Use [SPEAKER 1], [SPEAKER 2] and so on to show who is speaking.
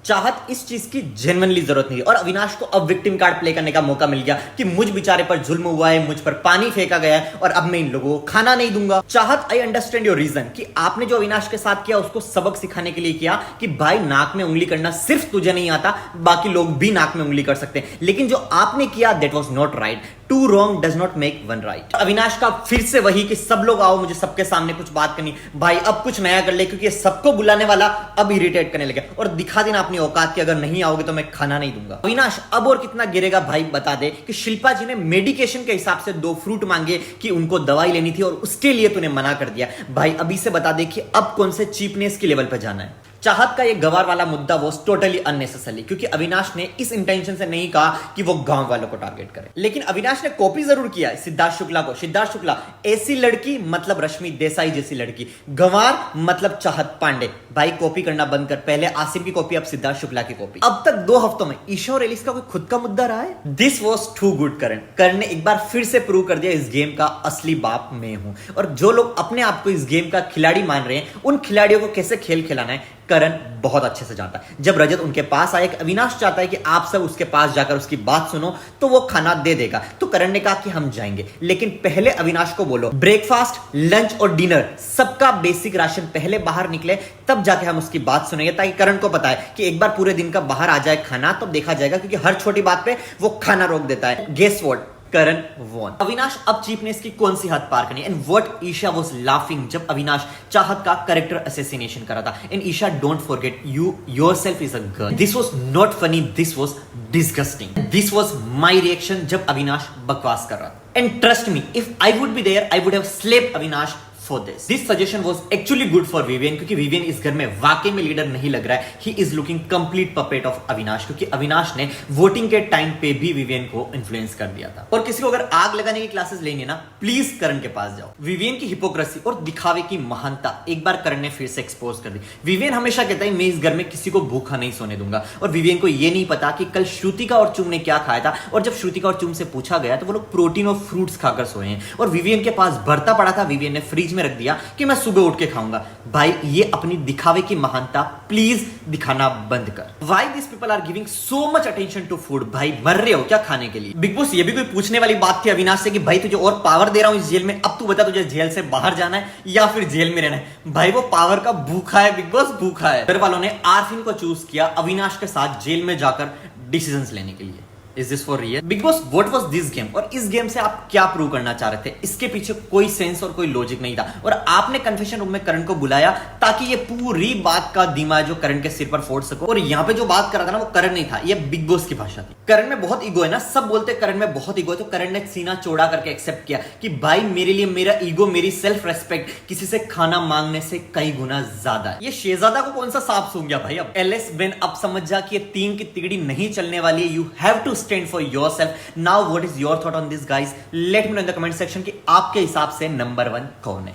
[SPEAKER 1] चाहत इस चीज की जेन्युइनली जरूरत नहीं है और अविनाश को अब विक्टिम कार्ड प्ले करने का मौका मिल गया कि मुझ बेचारे पर जुल्म हुआ है, मुझ पर पानी फेंका गया है और अब मैं इन लोगों को खाना नहीं दूंगा। चाहत, आई अंडरस्टैंड योर रीजन कि आपने जो अविनाश के साथ किया उसको सबक सिखाने के लिए किया कि भाई नाक में उंगली करना सिर्फ तुझे नहीं आता, बाकी लोग भी नाक में उंगली कर सकते हैं, लेकिन जो आपने किया that was not right. Two wrong does not make one right. Avinash का फिर से वही कि सब लोग आओ, मुझे सबके सामने कुछ बात करनी, भाई अब कुछ नया कर ले क्योंकि सबको बुलाने वाला अब इरिटेट करने लगे और दिखा देना अपनी औकात कि अगर नहीं आओगे तो मैं खाना नहीं दूंगा। अविनाश अब और कितना गिरेगा भाई बता दे कि शिल्पा जी ने मेडिकेशन के हिसाब से 2 फ्रूट मांगे कि उनको दवाई लेनी थी और उसके लिए तूने मना कर दिया। भाई अभी से बता दे कि अब कौन से चीपनेस की लेवल पर जाना है। चाहत का ये गवार वाला मुद्दा वो टोटली अननेसेसरी, क्योंकि अविनाश ने इस इंटेंशन से नहीं कहा कि वो गांव वालों को टारगेट करे, लेकिन अविनाश ने कॉपी जरूर किया है सिद्धार्थ शुक्ला को। सिद्धार्थ शुक्ला ऐसी लड़की मतलब रश्मि देसाई जैसी लड़की, गंवार मतलब चाहत पांडे। भाई कॉपी करना बंद कर, पहले आसिम की कॉपी अब सिद्धार्थ शुक्ला की कॉपी। अब तक 2 हफ्तों में ईशा और एलिस का कोई खुद का मुद्दा रहा है? दिस वॉज टू गुड करण ने एक बार फिर से प्रूव कर दिया इस गेम का असली बाप मैं हूं। और जो लोग अपने आप को इस गेम का खिलाड़ी मान रहे हैं, उन खिलाड़ियों को कैसे खेल खिलाना है करण बहुत अच्छे से जानता है। जब रजत उनके पास आए, अविनाश चाहता है कि आप सब उसके पास जाकर उसकी बात सुनो, तो वो खाना दे देगा। तो करण ने कहा कि हम जाएंगे, लेकिन पहले अविनाश को बोलो ब्रेकफास्ट, लंच और डिनर सबका बेसिक राशन पहले बाहर निकले, तब जाके हम उसकी बात सुनेंगे, ताकि करण को पता है कि एक बार पूरे दिन का बाहर आ जाए खाना, तब देखा जाएगा, क्योंकि हर छोटी बात पे वो खाना रोक देता है। Guess what, Karan won. Avinash अब चीपनेस की कौन सी हद पार करनी, and what Eesha was laughing जब अविनाश चाहत का कैरेक्टर असैसिनेशन करा था। And Eesha don't forget you yourself is a girl. This was not funny, this was disgusting. This was my reaction जब अविनाश बकवास कर रहा था। And trust me, if I would be there I would have slapped Avinash for this. This suggestion was actually good for Vivian, क्योंकि Vivian इस घर में वाकई में लीडर नहीं लग रहा है। He is looking complete puppet of Avinash, क्योंकि अविनाश ने वोटिंग के टाइम पे भी Vivian को इन्फ्लुएंस कर दिया था। और किसी को अगर आग लगाने की क्लासेस लेनी है ना, प्लीज करण के पास जाओ। Vivian की हिपोक्रेसी और दिखावे की महानता एक बार करण ने फिर से एक्सपोज कर दी। Vivian हमेशा कहता है मैं इस घर में किसी को भूखा नहीं सोने दूंगा, और Vivian को ये नहीं पता कि कल श्रुतिका और चुम ने क्या खाया था। और जब श्रुतिका और चुम से पूछा गया तो वो लोग प्रोटीन और फ्रूट्स खाकर सोए हैं, और Vivian के पास भरता पड़ा था, Vivian ने फ्रिज में रख दिया कि मैं सुबह उठ के खाऊंगा। भाई ये अपनी दिखावे की महानता प्लीज दिखाना बंद कर। Why these people are giving so much attention to food? भाई मर रहे हो क्या खाने के लिए? बिग बॉस ये भी कोई पूछने वाली बात थी अविनाश से कि भाई तुझे और पावर दे रहा हूं इस जेल में, अब तू बता तुझे जेल से बाहर जाना है या फिर जेल में रहना है? भाई वो पावर का भूखा है, बिग बॉस भूखा है। घर वालों ने आरफिन को चूज किया अविनाश के साथ जेल में जाकर डिसीजंस लेने के लिए। Is this for real? Big Boss, what was this game? और इस गेम से आप क्या प्रूव करना चाह रहे थे? इसके पीछे कोई सेंस और कोई लॉजिक नहीं था, और आपने कन्फेशन रूम में करण को बुलाया ताकि ये पूरी बात का दिमाग जो करण के सिर पर फोड़ सको। और यहाँ पे जो बात कर रहा था ना वो करण नहीं था, ये बिग बॉस की भाषा थी। करण में बहुत ईगो है ना, सब बोलते करण में बहुत ईगो है, तो करण ने सीना चौड़ा करके एक्सेप्ट किया कि भाई मेरे लिए मेरा ईगो, मेरी सेल्फ रेस्पेक्ट किसी से खाना मांगने से कई गुना ज्यादा है। ये शहजादा को कौन सा सांप सूंघ गया भाई? अब एलएस बेन अब समझ जा कि ये 3 की तिगड़ी नहीं चलने वाली है। You have to stand for yourself. Now what is your thought on this guys? Let me know in the comment section कि आपके हिसाब से नंबर 1 कौन है।